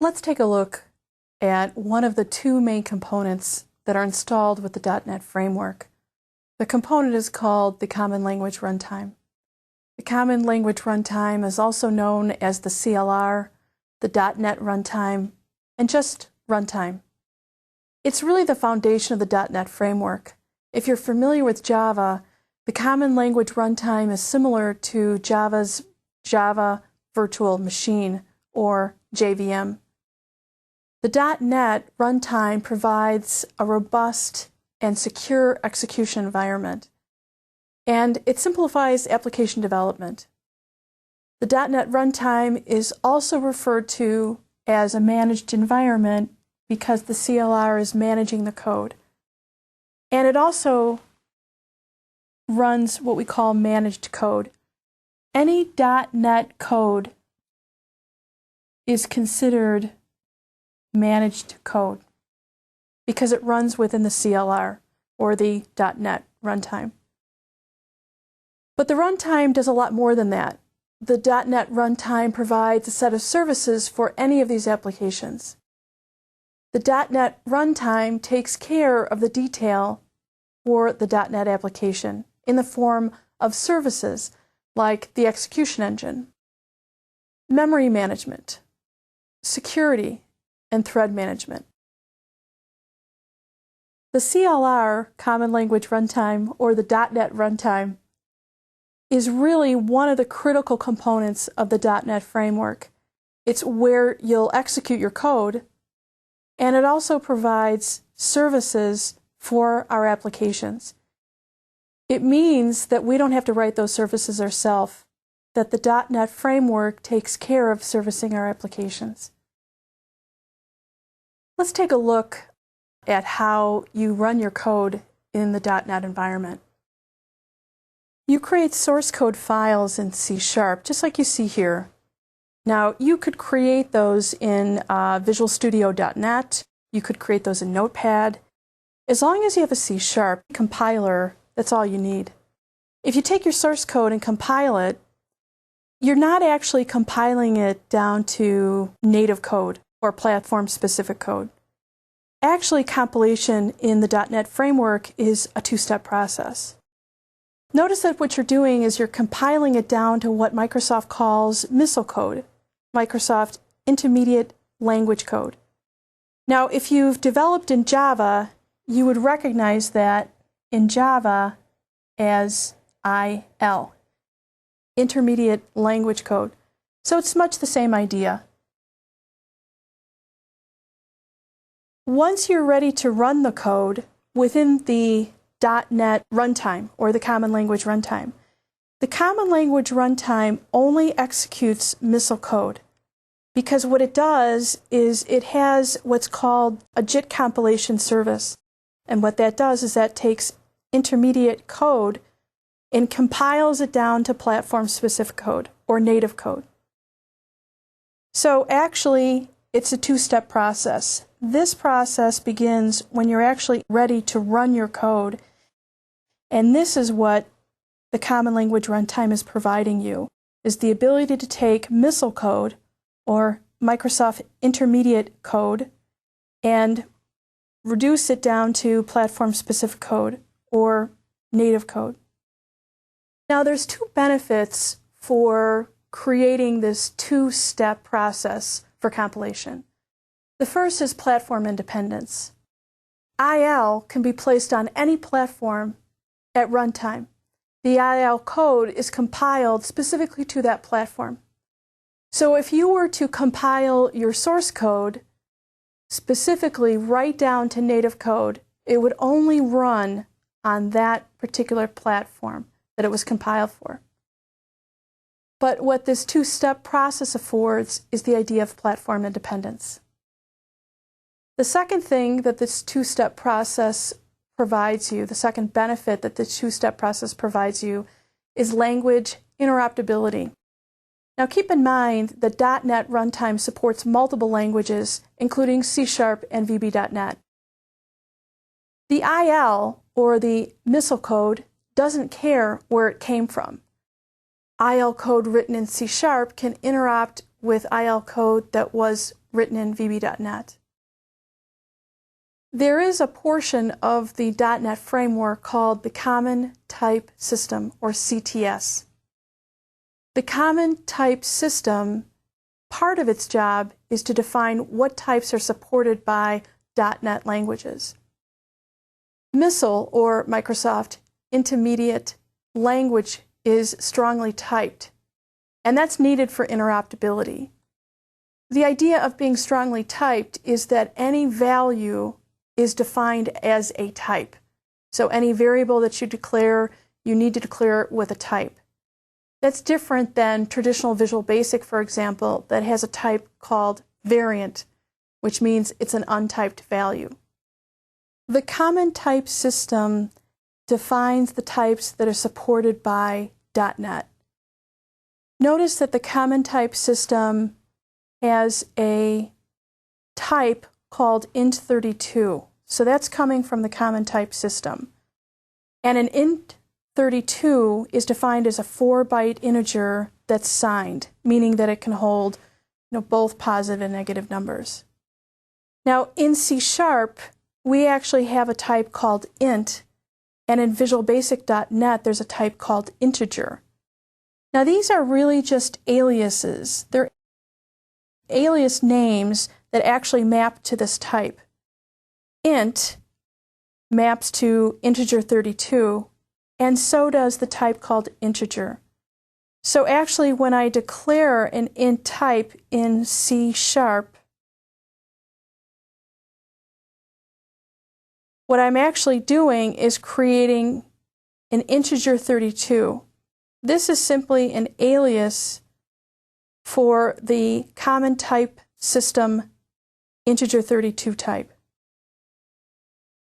Let's take a look at one of the two main components that are installed with the .NET framework. The component is called the Common Language Runtime. The Common Language Runtime is also known as the CLR, the .NET Runtime, and just Runtime. It's really the foundation of the .NET framework. If you're familiar with Java, the Common Language Runtime is similar to Java's Java Virtual Machine, or JVM. The .NET Runtime provides a robust and secure execution environment, and it simplifies application development. The .NET Runtime is also referred to as a managed environment because the CLR is managing the code. And it also runs what we call managed code. Any .NET code is considered managed code because it runs within the CLR, or the .NET Runtime. But the runtime does a lot more than that. The .NET Runtime provides a set of services for any of these applications. The .NET Runtime takes care of the detail for the .NET application in the form of services like the execution engine, memory management, security, and thread management. The CLR, Common Language Runtime, or the .NET Runtime, is really one of the critical components of the .NET framework. It's where you'll execute your code, and it also provides services for our applications. It means that we don't have to write those services ourselves, that the .NET framework takes care of servicing our applications. Let's take a look at how you run your code in the .NET environment. You create source code files in C#, just like you see here. Now, you could create those in Visual Studio.NET. You could create those in Notepad. As long as you have a C# compiler, that's all you need. If you take your source code and compile it, you're not actually compiling it down to native code or platform-specific code. Actually, compilation in the .NET framework is a two-step process. Notice that what you're doing is you're compiling it down to what Microsoft calls MISL code, Microsoft Intermediate Language Code. Now, if you've developed in Java, you would recognize that in Java as IL, Intermediate Language Code. So it's much the same idea. Once you're ready to run the code within the .NET Runtime, or the Common Language Runtime, the Common Language Runtime only executes MISL code because what it does is it has what's called a JIT compilation service. And what that does is that takes intermediate code and compiles it down to platform-specific code, or native code. So actually, it's a two-step process. This process begins when you're actually ready to run your code, and this is what the Common Language Runtime is providing you, is the ability to take MISL code, or Microsoft Intermediate code, and reduce it down to platform-specific code, or native code. Now, there's two benefits for creating this two-step process for compilation. The first is platform independence. IL can be placed on any platform at runtime. The IL code is compiled specifically to that platform. So if you were to compile your source code specifically right down to native code, it would only run on that particular platform that it was compiled for. But what this two-step process affords is the idea of platform independence. The second thing that this two-step process provides you, the second benefit that this two-step process provides you, is language interoperability. Now keep in mind that .NET Runtime supports multiple languages, including C# and VB.NET. The IL, or the MISL code, doesn't care where it came from. IL code written in C# can interact with IL code that was written in VB.NET. There is a portion of the .NET framework called the Common Type System, or CTS. The Common Type System, part of its job is to define what types are supported by .NET languages. MISL, or Microsoft Intermediate Language, is strongly typed, and that's needed for interoperability. The idea of being strongly typed is that any value is defined as a type. So any variable that you declare, you need to declare it with a type. That's different than traditional Visual Basic, for example, that has a type called variant, which means it's an untyped value. The Common Type System defines the types that are supported by .NET. Notice that the Common Type System has a type called int32. So that's coming from the Common Type System. And an int32 is defined as a 4-byte integer that's signed, meaning that it can hold both positive and negative numbers. Now in C#, we actually have a type called int, and in Visual Basic.NET there's a type called integer. Now these are really just aliases. They're alias names that actually map to this type. Int maps to integer 32, and so does the type called integer. So actually when I declare an int type in C#, what I'm actually doing is creating an integer 32. This is simply an alias for the Common Type System integer 32 type.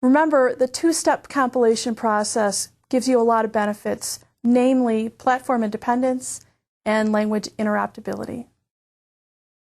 Remember, the two-step compilation process gives you a lot of benefits, namely platform independence and language interoperability.